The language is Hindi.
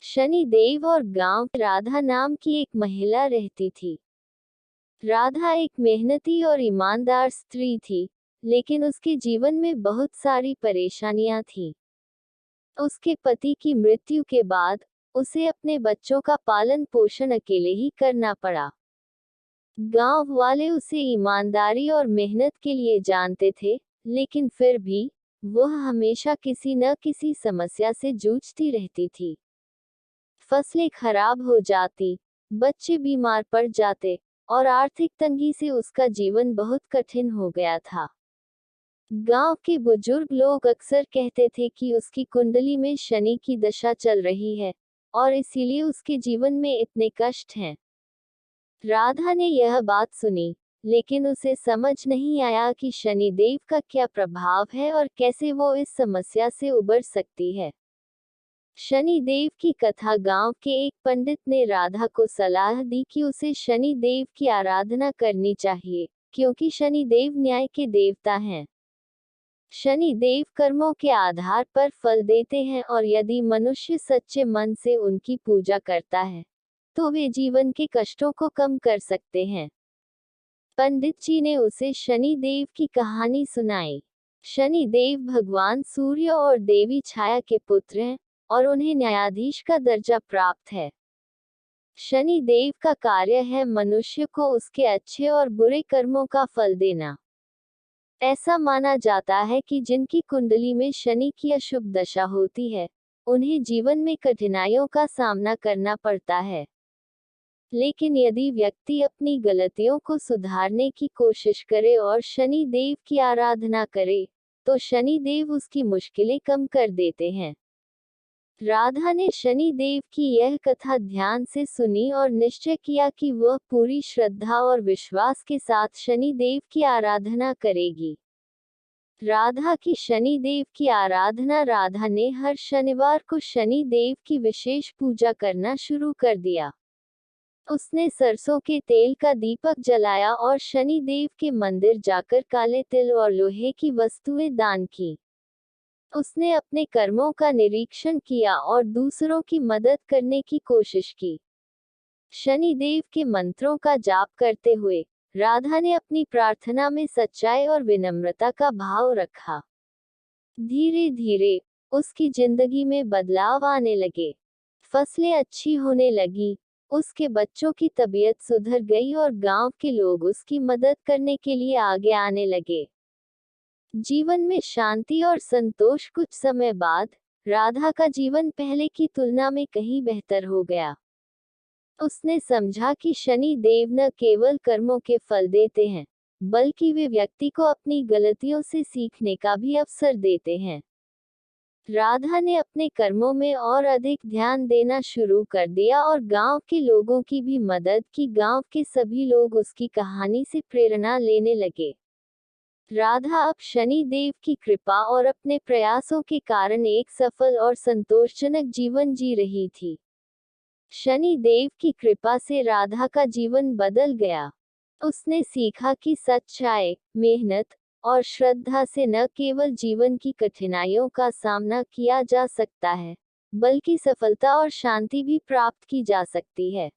शनिदेव और गांव राधा नाम की एक महिला रहती थी। राधा एक मेहनती और ईमानदार स्त्री थी, लेकिन उसके जीवन में बहुत सारी परेशानियां थीं। उसके पति की मृत्यु के बाद उसे अपने बच्चों का पालन पोषण अकेले ही करना पड़ा। गांव वाले उसे ईमानदारी और मेहनत के लिए जानते थे, लेकिन फिर भी वह हमेशा किसी न किसी समस्या से जूझती रहती थी। फसलें खराब हो जाती, बच्चे बीमार पड़ जाते और आर्थिक तंगी से उसका जीवन बहुत कठिन हो गया था। गांव के बुजुर्ग लोग अक्सर कहते थे कि उसकी कुंडली में शनि की दशा चल रही है और इसीलिए उसके जीवन में इतने कष्ट हैं। राधा ने यह बात सुनी, लेकिन उसे समझ नहीं आया कि शनिदेव का क्या प्रभाव है और कैसे वो इस समस्या से उबर सकती है। शनिदेव की कथा गांव के एक पंडित ने राधा को सलाह दी कि उसे शनिदेव की आराधना करनी चाहिए, क्योंकि शनिदेव न्याय के देवता हैं। शनिदेव कर्मों के आधार पर फल देते हैं और यदि मनुष्य सच्चे मन से उनकी पूजा करता है, तो वे जीवन के कष्टों को कम कर सकते हैं। पंडित जी ने उसे शनिदेव की कहानी सुनाई। शनिदेव भगवान सूर्य और देवी छाया के पुत्र हैं और उन्हें न्यायाधीश का दर्जा प्राप्त है। शनि देव का कार्य है मनुष्य को उसके अच्छे और बुरे कर्मों का फल देना। ऐसा माना जाता है कि जिनकी कुंडली में शनि की अशुभ दशा होती है, उन्हें जीवन में कठिनाइयों का सामना करना पड़ता है। लेकिन यदि व्यक्ति अपनी गलतियों को सुधारने की कोशिश करे और शनि देव की आराधना करे, तो शनि देव उसकी मुश्किलें कम कर देते हैं। राधा ने शनि देव की यह कथा ध्यान से सुनी और निश्चय किया कि वह पूरी श्रद्धा और विश्वास के साथ शनि देव की आराधना करेगी। राधा की शनि देव की आराधना राधा ने हर शनिवार को शनि देव की विशेष पूजा करना शुरू कर दिया। उसने सरसों के तेल का दीपक जलाया और शनि देव के मंदिर जाकर काले तिल और लोहे की वस्तुएं दान की। उसने अपने कर्मों का निरीक्षण किया और दूसरों की मदद करने की कोशिश की। शनिदेव के मंत्रों का जाप करते हुए राधा ने अपनी प्रार्थना में सच्चाई और विनम्रता का भाव रखा। धीरे धीरे उसकी जिंदगी में बदलाव आने लगे। फसलें अच्छी होने लगी, उसके बच्चों की तबीयत सुधर गई और गांव के लोग उसकी मदद करने के लिए आगे आने लगे। जीवन में शांति और संतोष। कुछ समय बाद राधा का जीवन पहले की तुलना में कहीं बेहतर हो गया। उसने समझा कि शनि देव न केवल कर्मों के फल देते हैं, बल्कि वे व्यक्ति को अपनी गलतियों से सीखने का भी अवसर देते हैं। राधा ने अपने कर्मों में और अधिक ध्यान देना शुरू कर दिया और गांव के लोगों की भी मदद की। गांव के सभी लोग उसकी कहानी से प्रेरणा लेने लगे। राधा अब शनि देव की कृपा और अपने प्रयासों के कारण एक सफल और संतोषजनक जीवन जी रही थी। शनि देव की कृपा से राधा का जीवन बदल गया। उसने सीखा कि सच्चाई, मेहनत और श्रद्धा से न केवल जीवन की कठिनाइयों का सामना किया जा सकता है, बल्कि सफलता और शांति भी प्राप्त की जा सकती है।